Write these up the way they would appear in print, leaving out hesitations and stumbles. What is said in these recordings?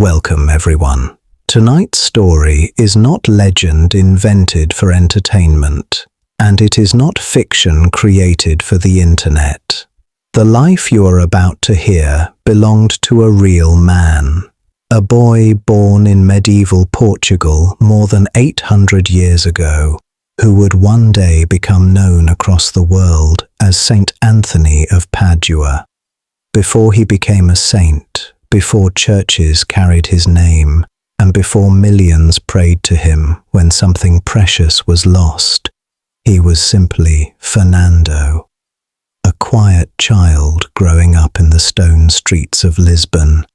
Welcome, everyone. Tonight's story is not legend invented for entertainment, and it is not fiction created for the internet. The life you are about to hear belonged to a real man, a boy born in medieval Portugal more than 800 years ago, who would one day become known across the world as Saint Anthony of Padua. Before he became a saint, before churches carried his name, and before millions prayed to him when something precious was lost, he was simply Fernando, a quiet child growing up in the stone streets of Lisbon.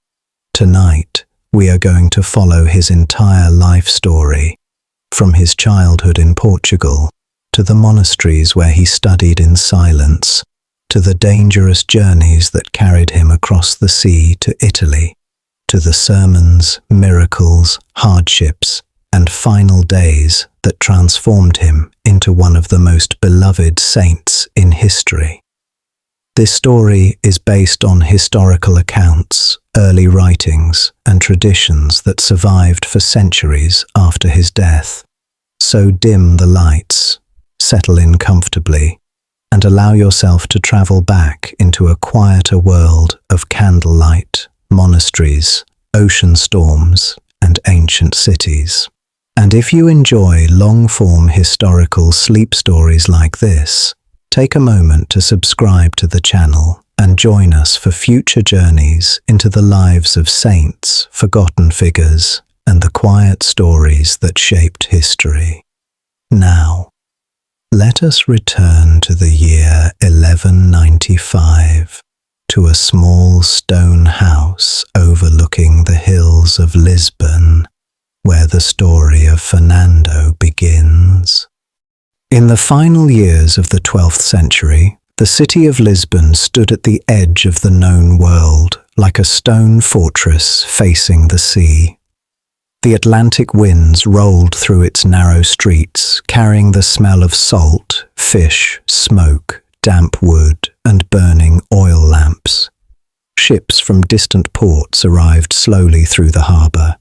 Tonight, we are going to follow his entire life story, from his childhood in Portugal, to the monasteries where he studied in silence, to the dangerous journeys that carried him across the sea to Italy, to the sermons, miracles, hardships, and final days that transformed him into one of the most beloved saints in history. This story is based on historical accounts, early writings, and traditions that survived for centuries after his death. So dim the lights, settle in comfortably, and allow yourself to travel back into a quieter world of candlelight, monasteries, ocean storms, and ancient cities. And if you enjoy long-form historical sleep stories like this, take a moment to subscribe to the channel and join us for future journeys into the lives of saints, forgotten figures, and the quiet stories that shaped history. Now, let us return to the year 1195, to a small stone house overlooking the hills of Lisbon, where the story of Fernando begins. In the final years of the 12th century, the city of Lisbon stood at the edge of the known world, like a stone fortress facing the sea. The Atlantic winds rolled through its narrow streets, carrying the smell of salt, fish, smoke, damp wood, and burning oil lamps. Ships from distant ports arrived slowly through the harbour.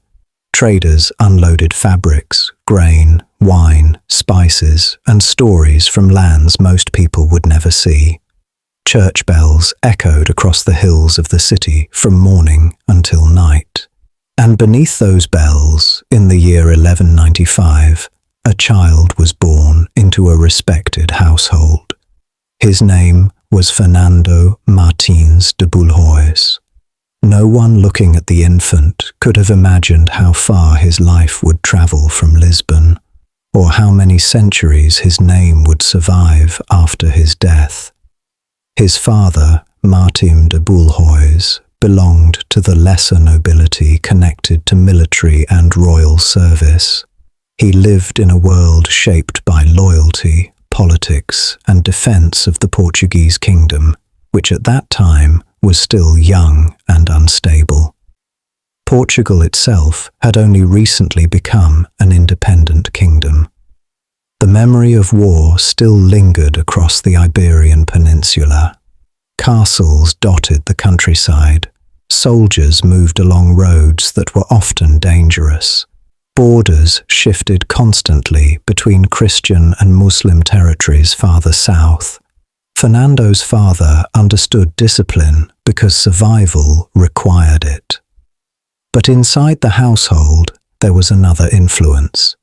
Traders unloaded fabrics, grain, wine, spices, and stories from lands most people would never see. Church bells echoed across the hills of the city from morning until night. And beneath those bells, in the year 1195, a child was born into a respected household. His name was Fernando Martins de Bulhois. No one looking at the infant could have imagined how far his life would travel from Lisbon, or how many centuries his name would survive after his death. His father, Martim de Bulhois, belonged to the lesser nobility connected to military and royal service. He lived in a world shaped by loyalty, politics, and defense of the Portuguese kingdom, which at that time was still young and unstable. Portugal itself had only recently become an independent kingdom. The memory of war still lingered across the Iberian Peninsula. Castles dotted the countryside. Soldiers moved along roads that were often dangerous. Borders shifted constantly between Christian and Muslim territories farther south. Fernando's father understood discipline because survival required it. But inside the household, there was another influence.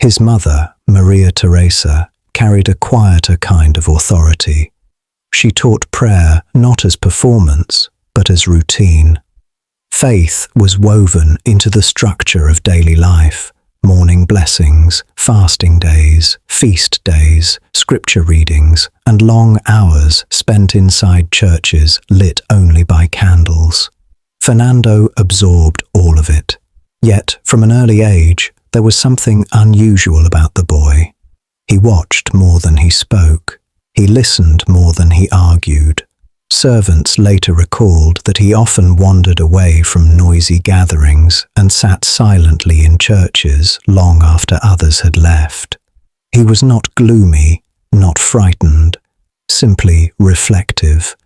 His mother, Maria Teresa, carried a quieter kind of authority. She taught prayer not as performance, but as routine. Faith was woven into the structure of daily life: morning blessings, fasting days, feast days, scripture readings, and long hours spent inside churches lit only by candles. Fernando absorbed all of it. Yet, from an early age, there was something unusual about the boy. He watched more than he spoke. He listened more than he argued. Servants later recalled that he often wandered away from noisy gatherings and sat silently in churches long after others had left. He was not gloomy, not frightened, simply reflective.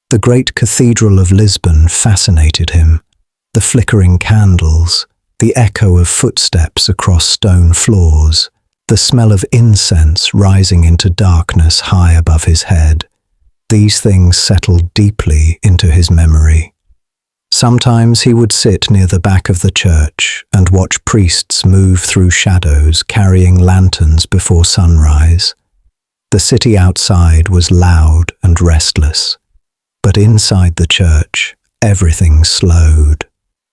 The great cathedral of Lisbon fascinated him. The flickering candles, the echo of footsteps across stone floors, the smell of incense rising into darkness high above his head. These things settled deeply into his memory. Sometimes he would sit near the back of the church and watch priests move through shadows carrying lanterns before sunrise. The city outside was loud and restless, but inside the church, everything slowed,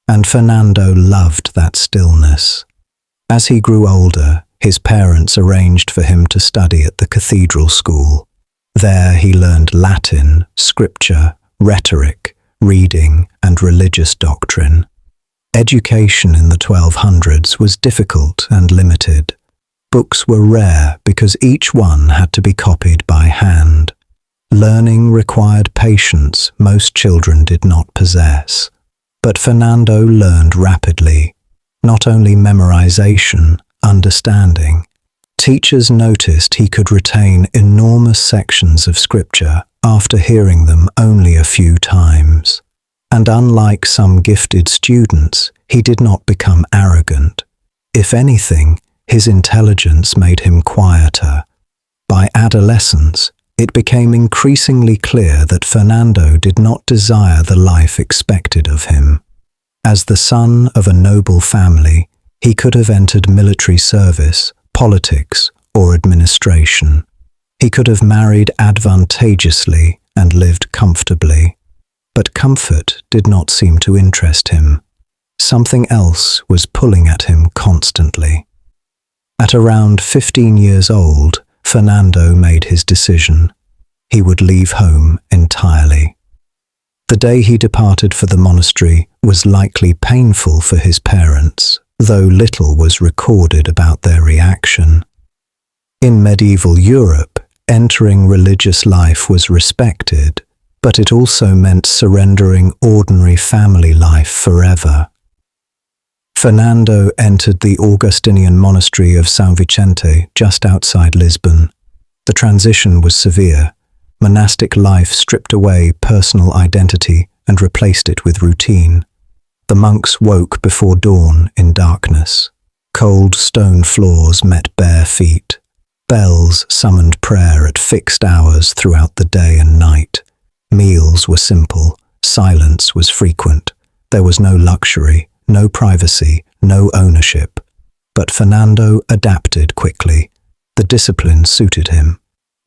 and Fernando loved that stillness. As he grew older, his parents arranged for him to study at the cathedral school. There he learned Latin, scripture, rhetoric, reading, and religious doctrine. Education in the 1200s was difficult and limited. Books were rare because each one had to be copied by hand. Learning required patience most children did not possess. But Fernando learned rapidly, not only memorization, understanding. Teachers noticed he could retain enormous sections of scripture after hearing them only a few times. And unlike some gifted students, he did not become arrogant. If anything, his intelligence made him quieter. By adolescence, it became increasingly clear that Fernando did not desire the life expected of him. As the son of a noble family, he could have entered military service, politics, or administration. He could have married advantageously and lived comfortably. But comfort did not seem to interest him. Something else was pulling at him constantly. At around 15 years old, Fernando made his decision. He would leave home entirely. The day he departed for the monastery was likely painful for his parents, though little was recorded about their reaction. In medieval Europe, entering religious life was respected, but it also meant surrendering ordinary family life forever. Fernando entered the Augustinian monastery of São Vicente just outside Lisbon. The transition was severe. Monastic life stripped away personal identity and replaced it with routine. The monks woke before dawn in darkness. Cold stone floors met bare feet. Bells summoned prayer at fixed hours throughout the day and night. Meals were simple. Silence was frequent. There was no luxury, no privacy, no ownership. But Fernando adapted quickly. The discipline suited him.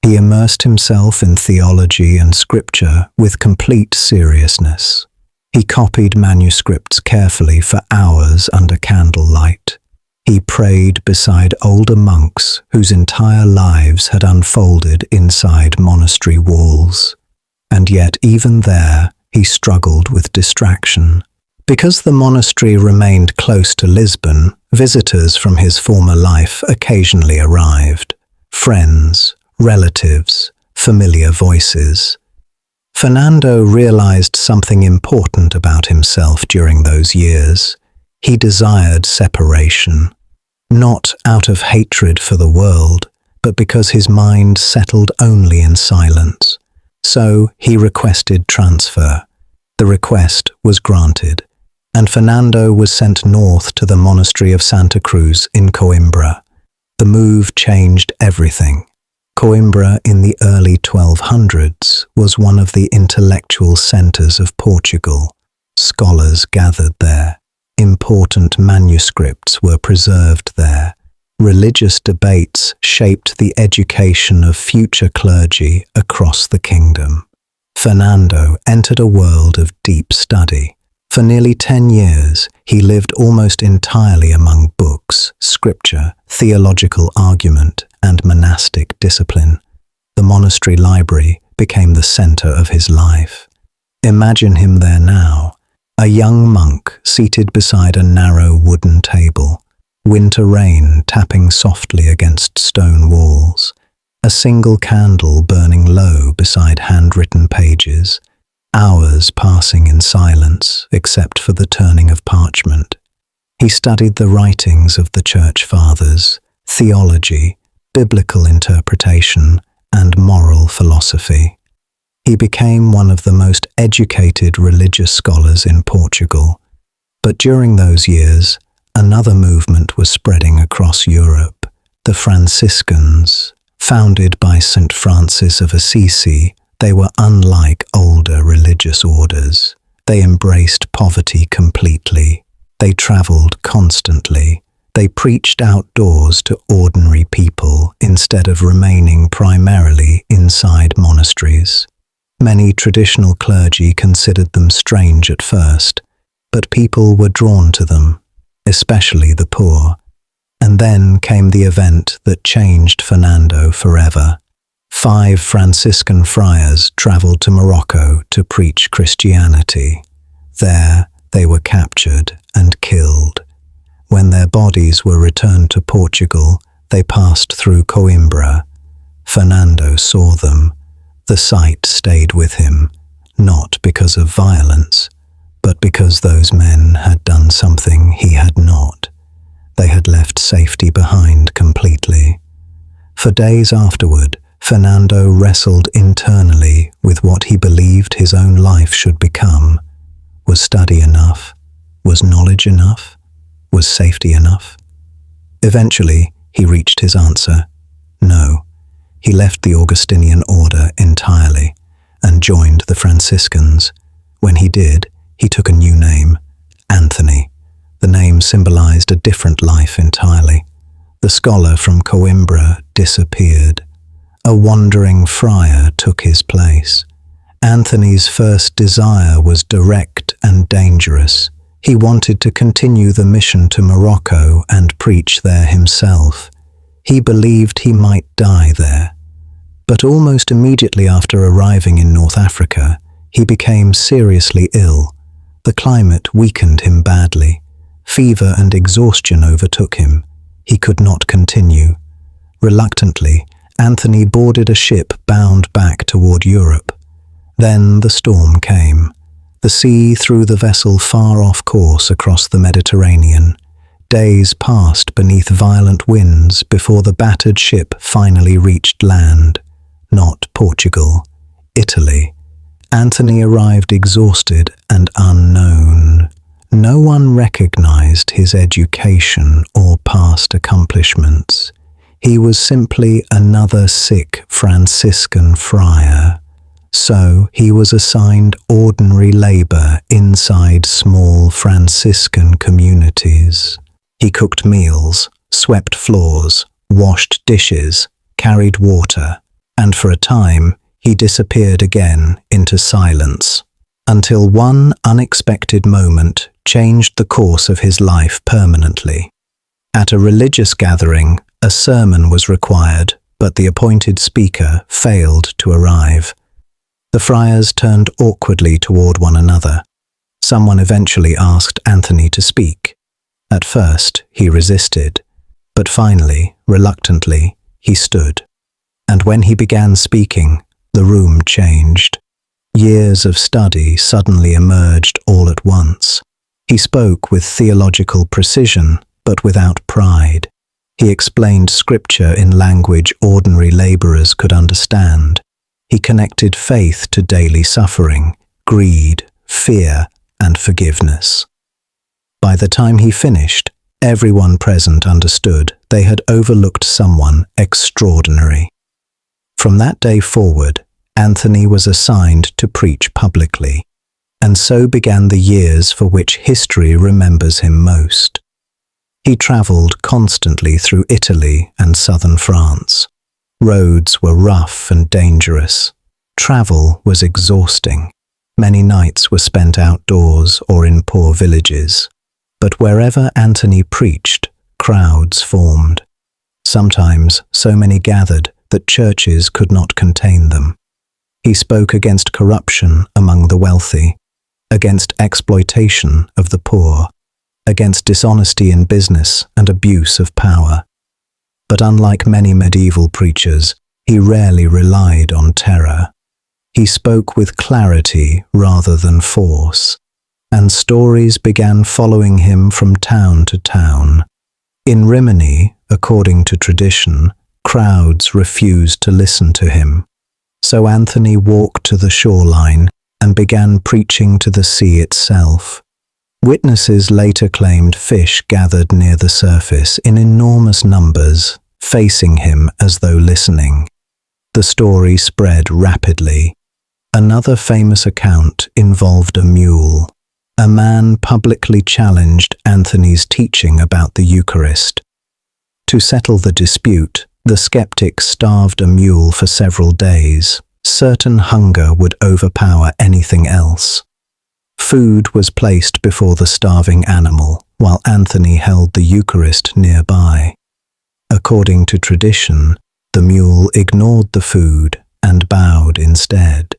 He immersed himself in theology and scripture with complete seriousness. He copied manuscripts carefully for hours under candlelight. He prayed beside older monks whose entire lives had unfolded inside monastery walls. And yet even there, he struggled with distraction. Because the monastery remained close to Lisbon, visitors from his former life occasionally arrived. Friends, relatives, familiar voices. Fernando realized something important about himself during those years. He desired separation, not out of hatred for the world, but because his mind settled only in silence. So he requested transfer. The request was granted, and Fernando was sent north to the monastery of Santa Cruz in Coimbra. The move changed everything. Coimbra in the early 1200s was one of the intellectual centers of Portugal. Scholars gathered there. Important manuscripts were preserved there. Religious debates shaped the education of future clergy across the kingdom. Fernando entered a world of deep study. For nearly 10 years, he lived almost entirely among books, scripture, theological argument, and monastic discipline. The monastery library became the center of his life. Imagine him there now, a young monk seated beside a narrow wooden table, winter rain tapping softly against stone walls, a single candle burning low beside handwritten pages, hours passing in silence except for the turning of parchment. He studied the writings of the Church Fathers, theology, biblical interpretation, and moral philosophy. He became one of the most educated religious scholars in Portugal. But during those years, another movement was spreading across Europe, the Franciscans. Founded by Saint Francis of Assisi, they were unlike older religious orders. They embraced poverty completely. They traveled constantly. They preached outdoors to ordinary people instead of remaining primarily inside monasteries. Many traditional clergy considered them strange at first, but people were drawn to them, especially the poor. And then came the event that changed Fernando forever. 5 Franciscan friars traveled to Morocco to preach Christianity. There, they were captured and killed. When their bodies were returned to Portugal, they passed through Coimbra. Fernando saw them. The sight stayed with him, not because of violence, but because those men had done something he had not. They had left safety behind completely. For days afterward, Fernando wrestled internally with what he believed his own life should become. Was study enough? Was knowledge enough? Was safety enough? Eventually, he reached his answer. No. He left the Augustinian order entirely and joined the Franciscans. When he did, he took a new name, Anthony. The name symbolized a different life entirely. The scholar from Coimbra disappeared. A wandering friar took his place. Anthony's first desire was direct and dangerous. He wanted to continue the mission to Morocco and preach there himself. He believed he might die there. But almost immediately after arriving in North Africa, he became seriously ill. The climate weakened him badly. Fever and exhaustion overtook him. He could not continue. Reluctantly, Anthony boarded a ship bound back toward Europe. Then the storm came. The sea threw the vessel far off course across the Mediterranean. Days passed beneath violent winds before the battered ship finally reached land. Not Portugal, Italy. Anthony arrived exhausted and unknown. No one recognized his education or past accomplishments. He was simply another sick Franciscan friar. So he was assigned ordinary labor inside small Franciscan communities. He cooked meals, swept floors, washed dishes, carried water, and for a time he disappeared again into silence, until one unexpected moment changed the course of his life permanently. At a religious gathering, a sermon was required, but the appointed speaker failed to arrive. The friars turned awkwardly toward one another. Someone eventually asked Anthony to speak. At first, he resisted, but finally, reluctantly, he stood. And when he began speaking, the room changed. Years of study suddenly emerged all at once. He spoke with theological precision, but without pride. He explained scripture in language ordinary laborers could understand. He connected faith to daily suffering, greed, fear, and forgiveness. By the time he finished, everyone present understood they had overlooked someone extraordinary. From that day forward, Anthony was assigned to preach publicly, and so began the years for which history remembers him most. He traveled constantly through Italy and southern France. Roads were rough and dangerous. Travel was exhausting. Many nights were spent outdoors or in poor villages. But wherever Anthony preached, crowds formed. Sometimes so many gathered that churches could not contain them. He spoke against corruption among the wealthy, against exploitation of the poor, against dishonesty in business and abuse of power. But unlike many medieval preachers, he rarely relied on terror. He spoke with clarity rather than force, and stories began following him from town to town. In Rimini, according to tradition, crowds refused to listen to him. So Anthony walked to the shoreline and began preaching to the sea itself. Witnesses later claimed fish gathered near the surface in enormous numbers, facing him as though listening. The story spread rapidly. Another famous account involved a mule. A man publicly challenged Anthony's teaching about the Eucharist. To settle the dispute, the skeptic starved a mule for several days, certain hunger would overpower anything else. Food was placed before the starving animal, while Anthony held the Eucharist nearby. According to tradition, the mule ignored the food and bowed instead.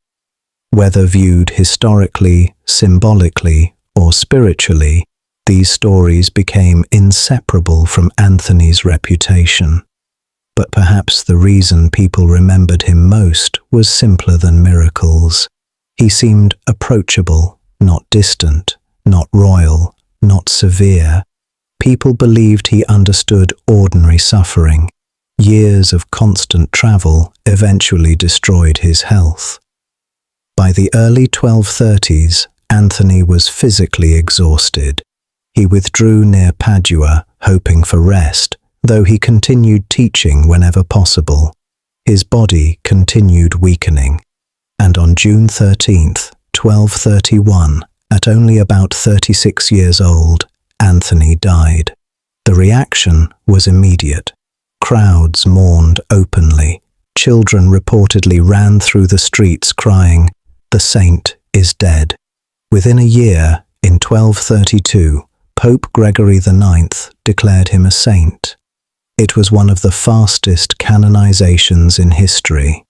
Whether viewed historically, symbolically, or spiritually, these stories became inseparable from Anthony's reputation. But perhaps the reason people remembered him most was simpler than miracles. He seemed approachable, not distant, not royal, not severe. People believed he understood ordinary suffering. Years of constant travel eventually destroyed his health. By the early 1230s, Anthony was physically exhausted. He withdrew near Padua, hoping for rest, though he continued teaching whenever possible. His body continued weakening, and on June 13, 1231, at only about 36 years old, Anthony died. The reaction was immediate. Crowds mourned openly. Children reportedly ran through the streets crying, "The saint is dead." Within a year, in 1232, Pope Gregory IX declared him a saint. It was one of the fastest canonizations in history.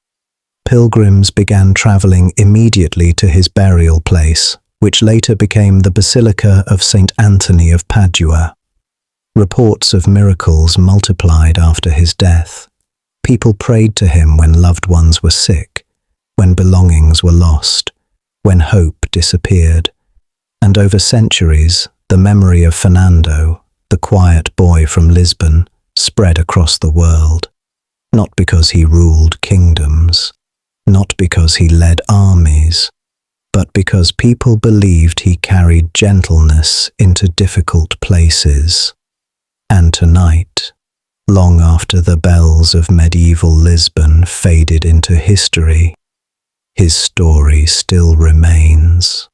Pilgrims began traveling immediately to his burial place, which later became the Basilica of Saint Anthony of Padua. Reports of miracles multiplied after his death. People prayed to him when loved ones were sick, when belongings were lost, when hope disappeared. And over centuries, the memory of Fernando, the quiet boy from Lisbon, spread across the world. Not because he ruled kingdoms, not because he led armies, but because people believed he carried gentleness into difficult places. And tonight, long after the bells of medieval Lisbon faded into history, his story still remains.